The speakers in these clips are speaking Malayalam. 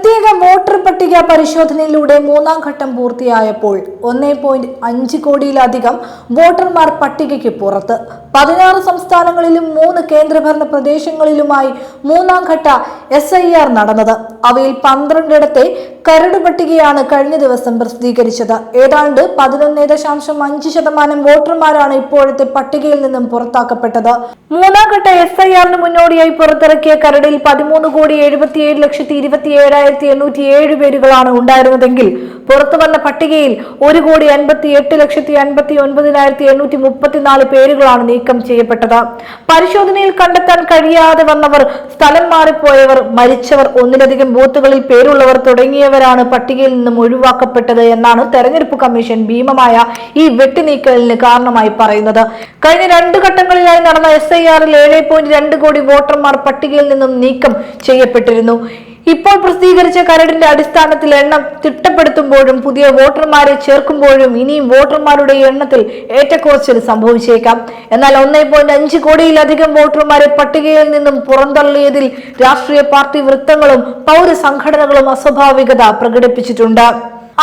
പ്രത്യേക വോട്ടർ പട്ടിക പരിശോധനയിലൂടെ മൂന്നാം ഘട്ടം പൂർത്തിയായപ്പോൾ 1.5 കോടിയിലധികം വോട്ടർമാർ പട്ടികയ്ക്ക് പുറത്ത്. 16 സംസ്ഥാനങ്ങളിലും 3 കേന്ദ്രഭരണ പ്രദേശങ്ങളിലുമായി മൂന്നാം ഘട്ട SIR നടന്നത്. അവയിൽ 12ഇടത്തെ കരട് പട്ടികയാണ് കഴിഞ്ഞ ദിവസം പ്രസിദ്ധീകരിച്ചത്. ഏതാണ്ട് 11.5% വോട്ടർമാരാണ് ഇപ്പോഴത്തെ പട്ടികയിൽ നിന്നും പുറത്താക്കപ്പെട്ടത്. മൂന്നാം ഘട്ട SIRന് മുന്നോടിയായി പുറത്തിറക്കിയ കരടിൽ 13,77,27,807 പേരുകളാണ് ഉണ്ടായിരുന്നതെങ്കിൽ പുറത്തു വന്ന പട്ടികയിൽ 1,58,59,834 പേരുകളാണ് നീക്കം ചെയ്യപ്പെട്ടത്. പരിശോധനയിൽ കണ്ടെത്താൻ കഴിയാതെ വന്നവർ, സ്ഥലം മാറിപ്പോയവർ, മരിച്ചവർ, ഒന്നിലധികം ബൂത്തുകളിൽ പേരുള്ളവർ തുടങ്ങിയവരാണ് പട്ടികയിൽ നിന്നും ഒഴിവാക്കപ്പെട്ടത് എന്നാണ് തെരഞ്ഞെടുപ്പ് കമ്മീഷൻ ഭീമമായ ഈ വെട്ടിനീക്കലിന് കാരണമായി പറയുന്നത്. കഴിഞ്ഞ 2 ഘട്ടങ്ങളിലായി നടന്ന SIRൽ 7.2 കോടി വോട്ടർമാർ പട്ടികയിൽ നിന്നും നീക്കം ചെയ്യപ്പെട്ടിരുന്നു. ഇപ്പോൾ പ്രസിദ്ധീകരിച്ച കരടിന്റെ അടിസ്ഥാനത്തിൽ എണ്ണം തിട്ടപ്പെടുത്തുമ്പോഴും പുതിയ വോട്ടർമാരെ ചേർക്കുമ്പോഴും ഇനിയും വോട്ടർമാരുടെ എണ്ണത്തിൽ ഏറ്റക്കുറച്ചിൽ സംഭവിച്ചേക്കാം. എന്നാൽ 1.5 കോടിയിലധികം വോട്ടർമാരെ പട്ടികയിൽ നിന്നും പുറന്തള്ളിയതിൽ രാഷ്ട്രീയ പാർട്ടി വൃത്തങ്ങളും പൗരസംഘടനകളും അസ്വാഭാവികത പ്രകടിപ്പിച്ചിട്ടുണ്ട്.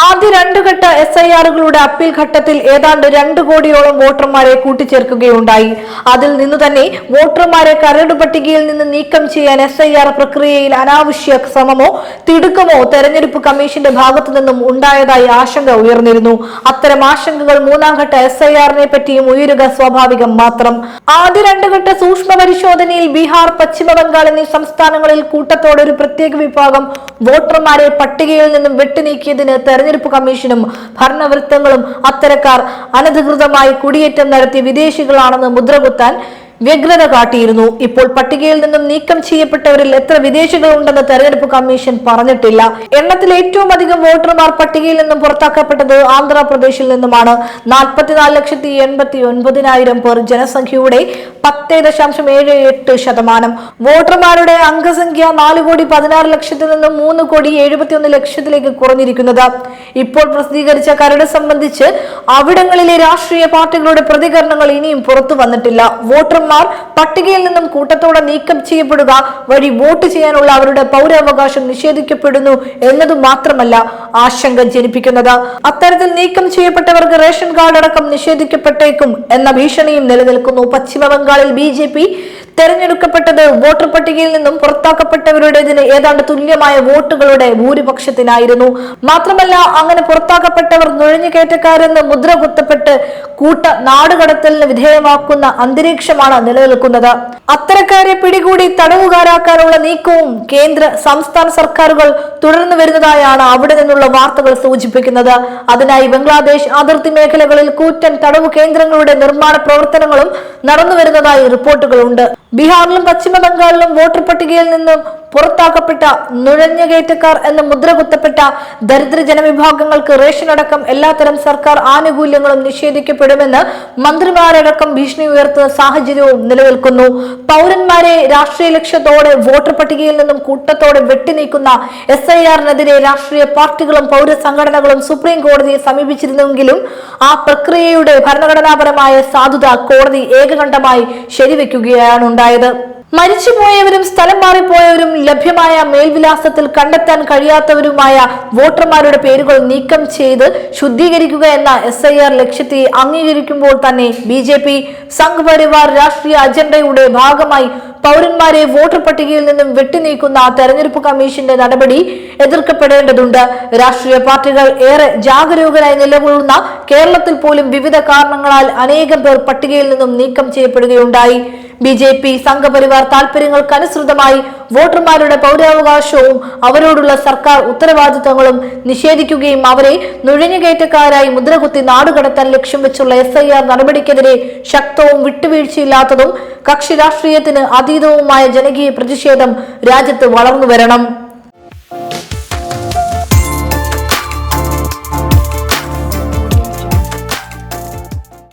ആദ്യ 2 ഘട്ട SIRകളുടെ അപ്പീൽ ഘട്ടത്തിൽ ഏതാണ്ട് 2 കോടിയോളം വോട്ടർമാരെ കൂട്ടിച്ചേർക്കുകയുണ്ടായി. അതിൽ നിന്നു തന്നെ വോട്ടർമാരെ കരട് പട്ടികയിൽ നിന്ന് നീക്കം ചെയ്യാൻ SIR പ്രക്രിയയിൽ അനാവശ്യ ശ്രമമോ തിടുക്കമോ തെരഞ്ഞെടുപ്പ് കമ്മീഷന്റെ ഭാഗത്തു നിന്നും ഉണ്ടായതായി ആശങ്ക ഉയർന്നിരുന്നു. അത്തരം ആശങ്കകൾ മൂന്നാം ഘട്ട SIRനെ പറ്റിയും ഉയരുക സ്വാഭാവികം മാത്രം. ആദ്യ 2 ഘട്ട സൂക്ഷ്മ പരിശോധനയിൽ ബീഹാർ, പശ്ചിമ ബംഗാൾ എന്നീ സംസ്ഥാനങ്ങളിൽ കൂട്ടത്തോടെ ഒരു പ്രത്യേക വിഭാഗം വോട്ടർമാരെ പട്ടികയിൽ നിന്നും വെട്ടിനീക്കിയതിന് തെരഞ്ഞെടുപ്പ് കമ്മീഷനും ഭരണവൃത്തങ്ങളും അത്തരക്കാർ അനധികൃതമായി കുടിയേറ്റം നടത്തിയ വിദേശികളാണെന്ന് മുദ്രകുത്താൻ വ്യഗ്രത കാട്ടിയിരുന്നു. ഇപ്പോൾ പട്ടികയിൽ നിന്നും നീക്കം ചെയ്യപ്പെട്ടവരിൽ എത്ര വിദേശികൾ ഉണ്ടെന്ന് തെരഞ്ഞെടുപ്പ് കമ്മീഷൻ പറഞ്ഞിട്ടില്ല. എണ്ണത്തിൽ ഏറ്റവും അധികം വോട്ടർമാർ പട്ടികയിൽ നിന്നും പുറത്താക്കപ്പെട്ടത് ആന്ധ്രാപ്രദേശിൽ നിന്നുമാണ്. 44,89,000 പേർ, ജനസംഖ്യയുടെ 10.78%. വോട്ടർമാരുടെ അംഗസംഖ്യ 4,16,00,000 നിന്നും 3,71,00,000 കുറഞ്ഞിരിക്കുന്നത്. ഇപ്പോൾ പ്രസിദ്ധീകരിച്ച കരട് സംബന്ധിച്ച് അവിടങ്ങളിലെ രാഷ്ട്രീയ പാർട്ടികളുടെ പ്രതികരണങ്ങൾ ഇനിയും പുറത്തു വന്നിട്ടില്ല. വോട്ടർമാർ പട്ടികയിൽ നിന്നും കൂട്ടത്തോടെ നീക്കം ചെയ്യപ്പെടുക വഴി വോട്ട് ചെയ്യാനുള്ള അവരുടെ പൗരാവകാശം നിഷേധിക്കപ്പെടുന്നു എന്നതു മാത്രമല്ല ആശങ്ക ജനിപ്പിക്കുന്നത്. അത്തരത്തിൽ നീക്കം ചെയ്യപ്പെട്ടവർക്ക് റേഷൻ കാർഡ് അടക്കം നിഷേധിക്കപ്പെട്ടേക്കും എന്ന ഭീഷണിയും നിലനിൽക്കുന്നു. പശ്ചിമ ബംഗാളിൽ BJP തെരഞ്ഞെടുക്കപ്പെട്ടത് വോട്ടർ പട്ടികയിൽ നിന്നും പുറത്താക്കപ്പെട്ടവരുടേതിന് ഏതാണ്ട് തുല്യമായ വോട്ടുകളുടെ ഭൂരിപക്ഷത്തിനായിരുന്നു. മാത്രമല്ല, അങ്ങനെ പുറത്താക്കപ്പെട്ടവർ നുഴഞ്ഞുകയറ്റക്കാരെന്ന് മുദ്ര കുത്തപ്പെട്ട് കൂട്ട നാടുകടത്തലിന് വിധേയമാക്കുന്ന അന്തരീക്ഷമാണ് നിലനിൽക്കുന്നത്. അത്തരക്കാരെ പിടികൂടി തടവുകാരാക്കാനുള്ള നീക്കവും കേന്ദ്ര സംസ്ഥാന സർക്കാരുകൾ തുടർന്നു വരുന്നതായാണ് അവിടെ നിന്നുള്ള വാർത്തകൾ സൂചിപ്പിക്കുന്നത്. അതിനായി ബംഗ്ലാദേശ് അതിർത്തി മേഖലകളിൽ കൂറ്റൻ തടവു കേന്ദ്രങ്ങളുടെ നിർമ്മാണ പ്രവർത്തനങ്ങളും നടന്നു വരുന്നതായി റിപ്പോർട്ടുകളുണ്ട്. ബീഹാറിലും പശ്ചിമ ബംഗാളിലും വോട്ടർ പട്ടികയിൽ നിന്നും പുറത്താക്കപ്പെട്ട നുഴഞ്ഞുകയറ്റക്കാർ എന്ന് മുദ്ര കുത്തപ്പെട്ട ദരിദ്ര ജനവിഭാഗങ്ങൾക്ക് റേഷൻ അടക്കം എല്ലാത്തരം സർക്കാർ ആനുകൂല്യങ്ങളും നിഷേധിക്കപ്പെടുമെന്ന് മന്ത്രിമാരടക്കം ഭീഷണി ഉയർത്തുന്ന സാഹചര്യവും നിലനിൽക്കുന്നു. പൗരന്മാരെ രാഷ്ട്രീയ ലക്ഷ്യത്തോടെ വോട്ടർ പട്ടികയിൽ നിന്നും കൂട്ടത്തോടെ വെട്ടിനീക്കുന്ന SIRനെതിരെ രാഷ്ട്രീയ പാർട്ടികളും പൗരസംഘടനകളും സുപ്രീം കോടതിയെ സമീപിച്ചിരുന്നെങ്കിലും ആ പ്രക്രിയയുടെ ഭരണഘടനാപരമായ സാധുത കോടതി ഏകകണ്ഠമായി ശരിവെക്കുകയാണ് ഉണ്ടായത്. മരിച്ചുപോയവരും സ്ഥലം മാറിപ്പോയവരും ലഭ്യമായ മേൽവിലാസത്തിൽ കണ്ടെത്താൻ കഴിയാത്തവരുമായ വോട്ടർമാരുടെ പേരുകൾ നീക്കം ചെയ്ത് ശുദ്ധീകരിക്കുക എന്ന SIR ലക്ഷ്യത്തെ അംഗീകരിക്കുമ്പോൾ തന്നെ BJP സംഘ് പരിവാർ രാഷ്ട്രീയ അജണ്ടയുടെ ഭാഗമായി പൗരന്മാരെ വോട്ടർ പട്ടികയിൽ നിന്നും വെട്ടിനീക്കുന്ന തെരഞ്ഞെടുപ്പ് കമ്മീഷന്റെ നടപടി എതിർക്കപ്പെടേണ്ടതുണ്ട്. രാഷ്ട്രീയ പാർട്ടികൾ ഏറെ ജാഗരൂകരായി നിലകൊള്ളുന്ന കേരളത്തിൽ പോലും വിവിധ കാരണങ്ങളാൽ അനേകം പേർ പട്ടികയിൽ നിന്നും നീക്കം ചെയ്യപ്പെടുകയുണ്ടായി. BJP സംഘപരിവാർ താൽപര്യങ്ങൾക്കനുസൃതമായി വോട്ടർമാരുടെ പൗരാവകാശവും അവരോടുള്ള സർക്കാർ ഉത്തരവാദിത്തങ്ങളും നിഷേധിക്കുകയും അവരെ നുഴഞ്ഞുകയറ്റക്കാരായി മുദ്രകുത്തി നാടുകടത്താൻ ലക്ഷ്യം വെച്ചുള്ള SIR നടപടിക്കെതിരെ ശക്തവും വിട്ടുവീഴ്ചയില്ലാത്തതും കക്ഷി രാഷ്ട്രീയത്തിന് അതീതവുമായ ജനകീയ പ്രതിഷേധം രാജ്യത്ത് വളർന്നു വരണം.